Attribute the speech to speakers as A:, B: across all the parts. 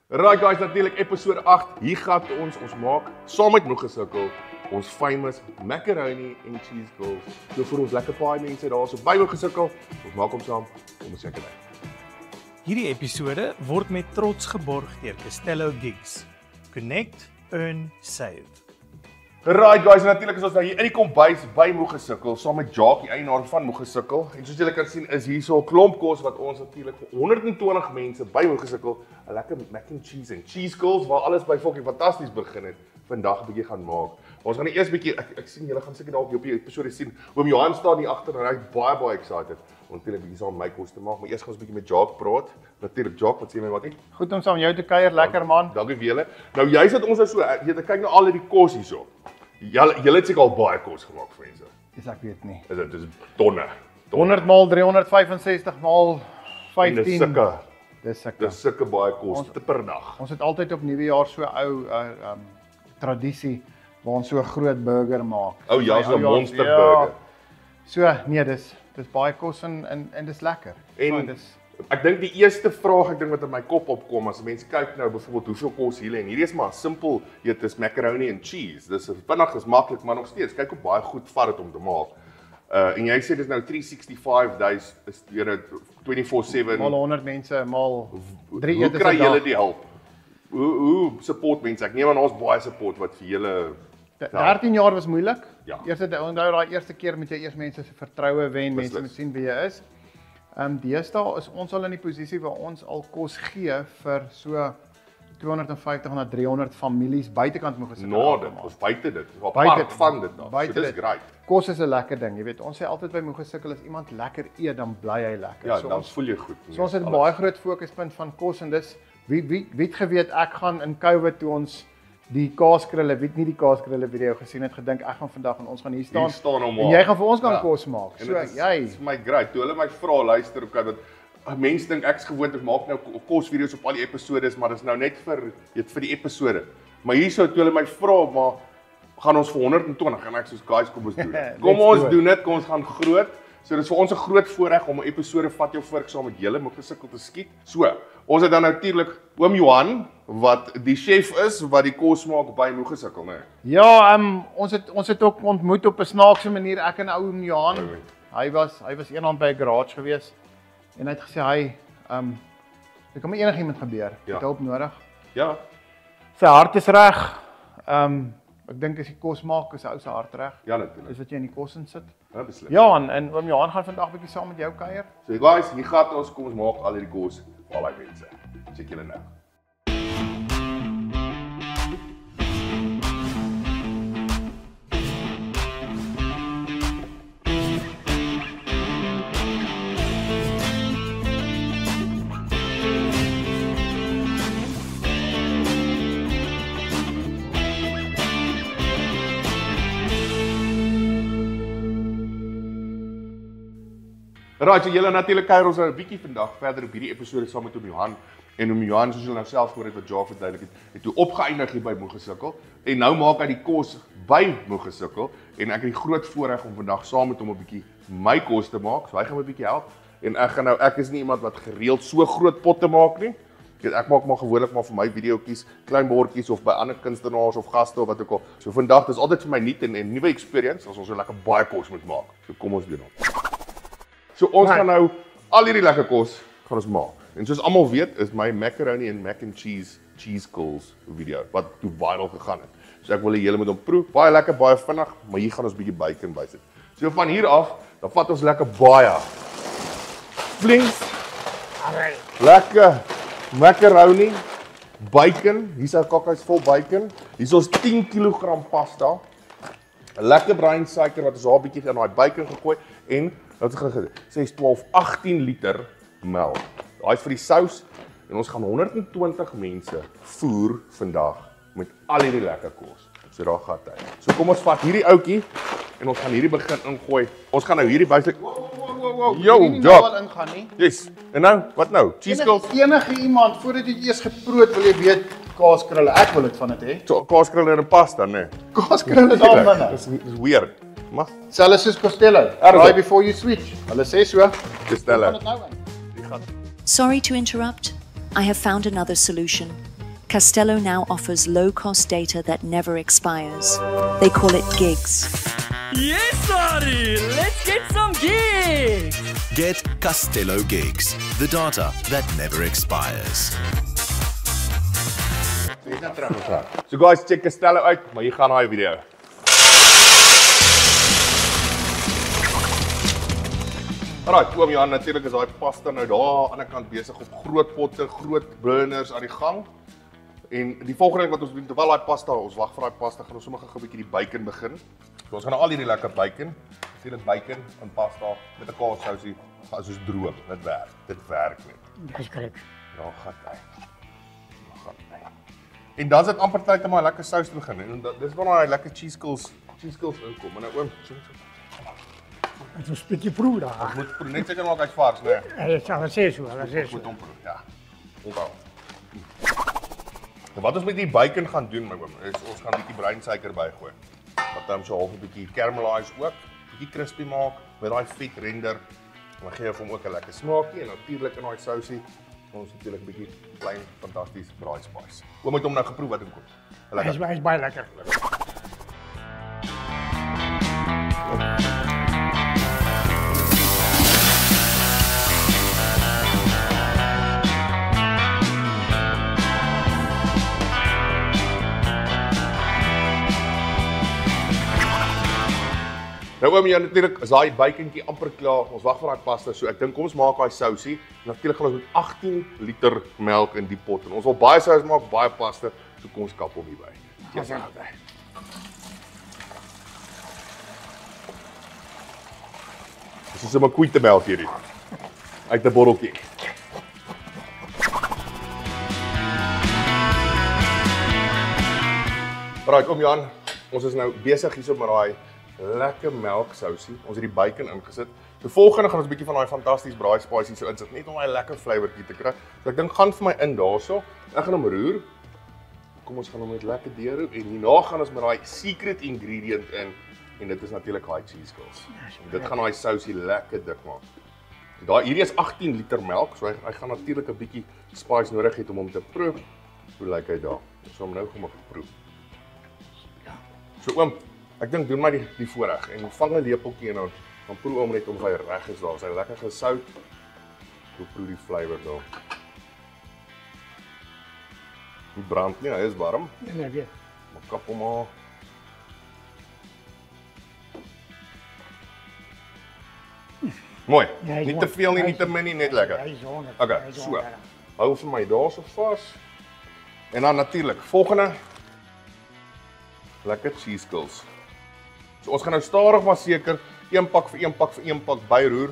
A: Right guys, natuurlik episode 8. Hier gaan ons maak saam met Moegesukkel ons famous macaroni en cheese balls. So vir ons lekker paai mense daar so by Moegesukkel, ons maak hom saam om 'n seker dag.
B: Hierdie episode word met trots geborg deur Castello Gigs. Connect, earn, save.
A: Right guys, natuurlik is ons nou hier in die kombuis by Moegesukkel saam met Jackie, eienaar van Moegesukkel. En soos julle kan sien is hier so 'n klomp kos wat ons natuurlik vir 120 mense by Moegesukkel 'n lekker mac and cheese en cheese curls waar alles by fucking fantasties begin het, vandag 'n bietjie gaan maak. Maar ons gaan eers bietjie ek sien julle gaan seker dalk op die episode sien. Oom Johan staan hier agter en hy's baie excited om natuurlik bietjie saam my kos te maak. Maar eers gaan ons bietjie met Jacques praat. Natuurlik Jacques, wat sê my matie?
C: Goed om saam jou te kuier, lekker man.
A: Dankie vir julle. Nou jy sit ons so, jy kyk nou al hierdie kos hierso. Julle het seker al baie kos gemaak vir mense.
C: Dis ek weet nie.
A: Dis tonne.
C: 100 maal 365 maal 15. Dis
A: sulke baie kos per dag.
C: Ons het altyd op Nuwejaar so ou tradisie waar ons so 'n groot burger maak.
A: Oh ja, so 'n monster burger.
C: So nee, dis baie kos en dis lekker.
A: En ek dink die eerste vraag wat in my kop opkom as mense kyk nou byvoorbeeld hoeveel kos hierdie en hierdie is maar simpel, dit is macaroni and cheese. Dis vinnig, is maklik, maar nog steeds kyk hoe baie goed vat dit om te maak. En jy sê dis nou 365 days is 24/7.
C: Maal 100 mense, maal 3
A: Hoe
C: etes 'n dag.
A: kry julle die hulp? Hoe support mense? Ek neem aan ons baie support wat vir julle
C: 13 jaar was moeilik.
A: Ja.
C: Onthou daai eerste keer moet jy eers mense se vertroue wen, mense moet sien wie jy is. Deesdae is ons al in die posisie waar ons al kos gee vir so 250 na 300 families buitekant Moegesukkel.
A: Dit was buite dit. Apart van dit nog. So dis great.
C: Kos is 'n lekker ding, jy weet. Ons sê altyd by Moegesukkel as iemand lekker eet, dan bly hy lekker.
A: Ja, dan voel jy goed.
C: So ons het 'n baie groot fokuspunt van kos en dis wie het geweet ek gaan in COVID toe ons die kaaskrulle, wie het nie die kaaskrulle video gesien het, gedink ek gaan vandag en ons gaan hier staan
A: en
C: jy gaan vir ons kan kos maak. So jy
A: is my great. Toe hulle my vra luister okay, want mense dink ek's gewoond ek maak nou kosvideo's op al die episodes, maar dis nou net vir die episode. Maar hierso toe hulle my vra, maar gaan ons vir 120 en ek soos guys kom ons doen dit. Kom ons doen dit, kom ons gaan groot. So dis vir ons 'n groot voorreg om 'n episode vat jou voor saam met julle Moegesukkel te skiet. So, ons het dan natuurlik oom Johan wat die chef is wat die kos maak by Moegesukkel, né?
C: Ja, ons het ook ontmoet op 'n snaakse manier ek en oom Johan. Hy was eendag by 'n garage gewees en hy het gesê dit kan met enigiemand gebeur. Het hulp nodig.
A: Ja.
C: Sy hart is reg. Ek dink as jy kos maak, is 'n ou se hart reg.
A: Ja, natuurlik.
C: Dis wat jy in die kos insit.
A: Ja, beslis.
C: Ja, en oom Johan gaan vandag bietjie saam met jou kuier.
A: So guys, hier gaan ons kom ons maak al hierdie kos vir al die mense. Check julle nou. Right, so julle natuurlik kuier ons nou 'n bietjie vandag verder op hierdie episode saam met oom Johan. En oom Johan, soos julle nou self gehoor het wat Jacques verduidelik het toe opgeëindig hier by Moegesukkel. En nou maak hy die kos by Moegesukkel en ek het die groot voorreg om vandag saam met hom 'n bietjie my kos te maak. So hy gaan my 'n bietjie help. En ek is nie iemand wat gereeld so groot potte maak nie. Ek maak maar gewoonlik maar vir my videoetjies, klein bordjies of by ander kunstenaars of gaste of wat ook al. So vandag dis altyd vir my nuut en nuwe experience as ons so lekker baie kos moet maak. So kom ons doen dit. So ons gaan nou al hierdie lekker kos gaan ons maak. En soos almal weet is my macaroni en mac and cheese curls video wat toe viral gegaan het. So ek wil hê julle moet hom proe. Baie lekker, baie vinnig, maar hier gaan ons bietjie bacon bysit. So van hier af, dan vat ons lekker baie flings. Lekker macaroni, bacon, hier's 'n kokkies vol bacon. Hier's ons 10 kg pasta. 'n Lekker bruin suiker wat ons daar 'n bietjie in daai bacon gegooi en wat ons gaan gesê 6, 12, 18 liter melk. Daai is vir die sous en ons gaan 120 mense voer vandag met al hierdie lekker kos. So daar gaan hy. So kom ons vat hierdie ouetjie en ons gaan hierdie begin ingooi. Ons gaan nou hierdie basic Yo,
C: Job. Ingaan nie.
A: Yes. En nou, wat nou? Cheese curls.
C: Enige iemand voordat jy eers geproot wil jy weet kaaskrulle. Ek wil dit van dit hê.
A: So kaaskrulle en pasta, né?
C: Kaaskrulle daar binne.
A: Dis weird. Maar
C: Selfs soos Costello. Try before you switch. Hulle sê so.
A: Costello.
D: Sorry to interrupt. I have found another solution. Castello now offers low-cost data that never expires. They call it gigs.
E: Yes, sorry! Let's get some gigs!
F: Get Castello Gigs, the data that never expires.
A: So guys, check Castello uit, maar hier gaan daai video. Alright, oom Jan, natuurlik is daai pasta nou daar aan die ander kant besig op groot potte, groot burners aan die gang. En die volgende ding wat ons doen, terwyl daai pasta, ons wag vir daai pasta, gaan ons sommer gou 'n bietjie die bacon begin. So ons gaan nou al hierdie lekker bacon, natuurlik bacon en pasta met 'n kaassousie, gaan soos droog. Dit werk net.
G: Dis korrek.
A: Ja, gaan hy. En dan is dit amper tyd om 'n lekker sous te begin. En dis waar daai lekker cheese skills inkom. En nou oom,
G: Dit is 'n bietjie proe daar.
A: ons moet net seker maak hy's vars, né?
G: Dit sal sê so, hulle sê so.
A: Moet hom proe, ja. Onthou. En wat ons met die bacon gaan doen, my oom, is ons gaan 'n bietjie breinsuiker bygooi. Wat dan so half 'n bietjie caramelise ook, bietjie crispy maak met daai vet render. Dan gee hom ook 'n lekker smaakie en natuurlik in daai sousie ons natuurlik 'n bietjie klein fantasties braai spice. Oom moet hom nou geproe wat inkom.
G: Hy's baie lekker.
A: Nou oom, ja natuurlik is daai bacontjie amper klaar. Ons wag vir daai pasta. So ek dink kom ons maak daai sousie. Natuurlik gaan ons met 18 liter melk in die pot en ons wil baie sous maak, baie pasta. So kom ons kap hom hierby. Dis reg. Dis is 'n makoeite melk hierdie. Uit 'n botteltjie. Right, oom Jan, ons is nou besig hierso met daai lekker melksousie. Ons het die bacon ingesit. So volgende gaan ons 'n bietjie van daai fantasties braai spices so insit, net om daai lekker flavortjie te kry. So ek dink gaan vir my in daarso. Ek gaan hom roer. Kom ons gaan hom net lekker deurroer en hierna gaan ons met daai secret ingredient in en dit is natuurlik daai cheese curls. Dit gaan daai sousie lekker dik maak. So daai hierdie is 18 liter melk, so hy gaan natuurlik 'n bietjie spice nodig hê om hom te proe. Hoe lyk hy daar? So hom nou kom ek proe. So oom, ek dink doen maar die voorreg en vang 'n lepeltjie en dan proe hom net om hy reg is daar. Sy lekker gesout. Hoe proe die flavor daar. Die brand nie, hy is warm.
G: Nee, weet.
A: Maar kap hom maar. Mooi.
G: Ja, hy is
A: Nie
G: mooi.
A: te veel nie, nie te min nie, net lekker.
G: Hy is 100.
A: Okay,
G: Hy is
A: so.
G: 100.
A: Hou vir my daarso vas. En dan natuurlik, volgende lekker cheese curls. So ons gaan nou stadig maar seker een pak vir een pak byroer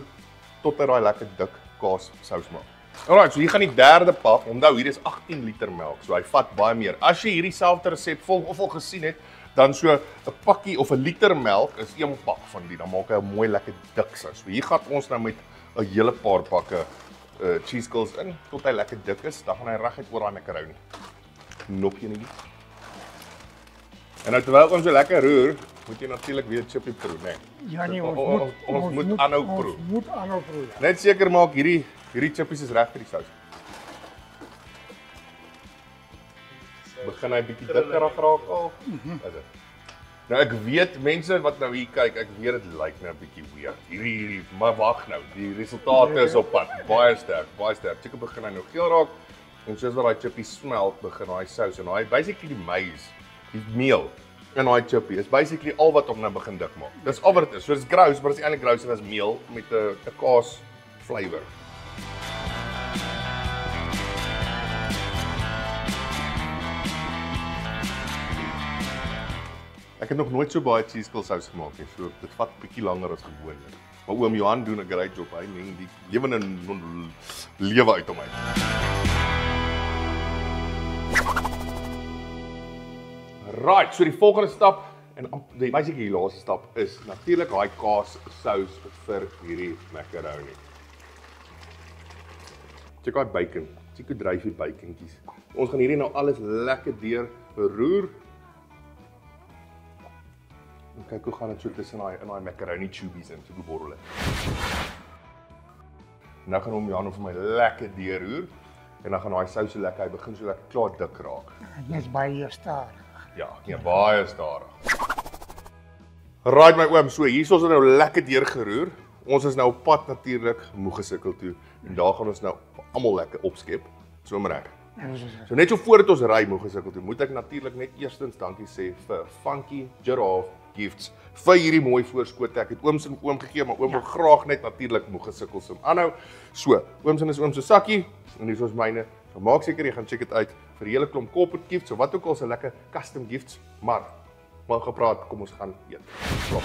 A: tot hy daai lekker dik kaas sous maak. Alright, so hier gaan die derde pak. Onthou, hier is 18 liter melk, so hy vat baie meer. As jy hierdie selfde resep volg of al gesien het, dan so 'n pakkie of 'n liter melk is een pak van die. Dan maak hy 'n mooi lekker dik sous. So hier gaan ons nou met 'n hele paar pakke cheese curls in tot hy lekker dik is. Dan gaan hy reguit oor daai macaroni. Nok jy nie. En nou terwyl ons so lekker roer, moet jy natuurlik weer chippy proe, né?
G: Ja nee,
A: ons moet aanhou proe.
G: Ons moet aanhou proe. Ja.
A: Net seker maak hierdie chippies is reg vir die sous. Begin hy bietjie dikker raak al. Is dit? Nou ek weet mense wat nou hier kyk, ek weet dit lyk nou 'n bietjie weird. Hierdie, maar wag nou, die resultate is op pad. Baie sterk, baie sterk. Seker begin hy nou geel raak en soos wat daai chippies smelt, begin daai sous en daai basically die maize, die meel in daai chippie is basically al wat hom nou begin dik maak. Dis al wat dit is. So dis grouse, maar dis eintlik grouse as meel met 'n kaas flavor. Ek het nog nooit so baie cheese curl sous gemaak nie. So dit vat 'n bietjie langer as gewoonlik. Maar oom Johan doen 'n great job. Hy meng die lewende lewe uit hom uit. Right, so die volgende stap en die basically die laaste stap is natuurlik daai kaas sous vir hierdie macaroni. Check daai bacon. Check hoe dryf die bacontjies. Ons gaan hierdie nou alles lekker deur roer. En kyk hoe gaan dit so tussen daai macaroni tubies in, so hoe borrel dit. Nou gaan hom Jan vir my lekker deurroer. en dan gaan daai sous so lekker, hy begin so lekker klaar dik raak.
G: Dit is baie stadig.
A: Ja, nee, baie stadig. Right my oom, so hier is ons nou lekker deurgeroer. Ons is nou op pad natuurlik Moegesukkel toe en daar gaan ons nou almal lekker opskep. Sommer reg. So net so voordat ons ry Moegesukkel toe, moet ek natuurlik net eerstens dankie sê vir Funky Giraffe Gifts vir hierdie mooi voorskoot. Ek het ooms en oom gegee, maar oom wil graag net natuurlik Moegesukkel se aanhou. So, ooms en is oom se sakkie en hier is ons myne. So maak seker jy gaan check dit uit vir 'n hele klomp corporate gifts, so wat ook al se lekker custom gifts, maar gepraat, kom ons gaan eet. Klop.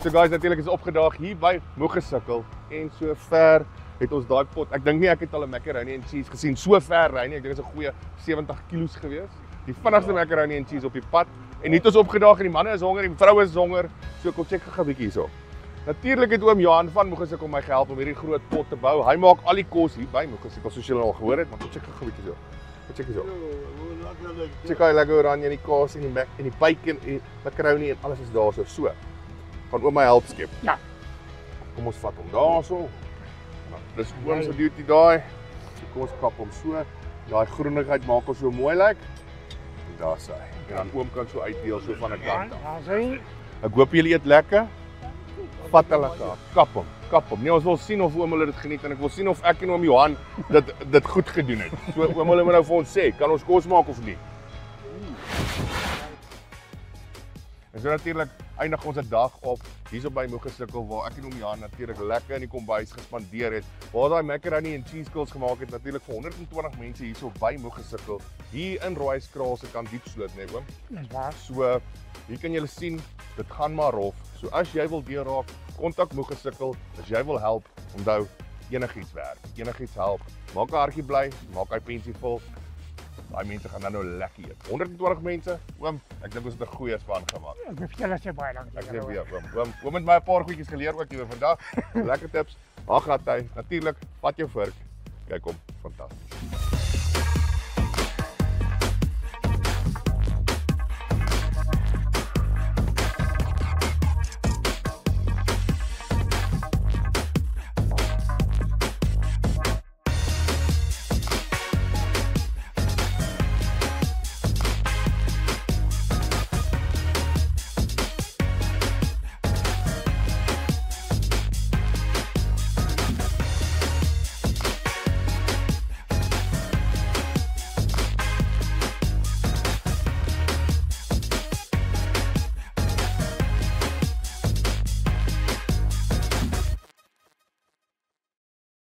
A: So guys, natuurlik is opgedaag hier by Moegesukkel en so ver het ons daai pot. Ek dink nie ek het al 'n macaroni and cheese gesien so ver ry nie. Ek dink dit is 'n goeie 70 kilos gewees. Die vinnigste macaroni and cheese op die pad. En hier het ons opgedaag en die manne is honger, die vroue is honger. So kom check gou 'n bietjie hierso. Natuurlik het oom Johan van Moegesukkel my gehelp om hierdie groot pot te bou. Hy maak al die kos hier by Moegesukkel soos julle al gehoor het, maar kom check gou 'n bietjie hierso. Kom check hierso. Check hy lekker oranje en die kaas en die mac en die bacon en macaroni en alles is daarso. So. Gaan oom my help skep.
G: Ja.
A: Kom ons vat hom daarso. Dis oom se duty daai. Kom ons kap hom so. Daai groenigheid maak ons so mooi lyk. En daar's hy. En dan oom kan so uitdeel so van 'n kant af.
G: Daar's hy.
A: Ek hoop julle eet lekker. Vat hulle lekker. Kap hom. Nee, ons wil sien of oom hulle dit geniet en ek wil sien of ek en oom Johan dit goed gedoen het. So oom hulle moet nou vir ons sê, kan ons kos maak of nie? En so natuurlik eindig ons 'n dag op hierso by Moegesukkel waar ek en oom Johan natuurlik lekker in die kombuis gespandeer het. Waar daai macaroni and cheese skills gemaak het natuurlik vir 120 mense hierso by Moegesukkel. Hier in Rooikraal se kant Diepsloot, né oom?
G: Dis waar.
A: So hier kan julle sien, dit gaan maar rof. So as jy wil deurraak, kontak Moegesukkel. As jy wil help, onthou enigiets werk, enigiets help. Maak 'n hartjie bly, maak hy pensie vol. Daai mense gaan dan nou lekker eet. 120 mense, oom, ek dink ons het 'n goeie span gemaak.
G: Ek vertel as jy baie dankie.
A: Ek sê weer, oom het my 'n paar goedjies geleer ook hier vandag. Lekker tips. Ag, laat hy. Natuurlik, vat jou vork. Kyk hom, fantasties.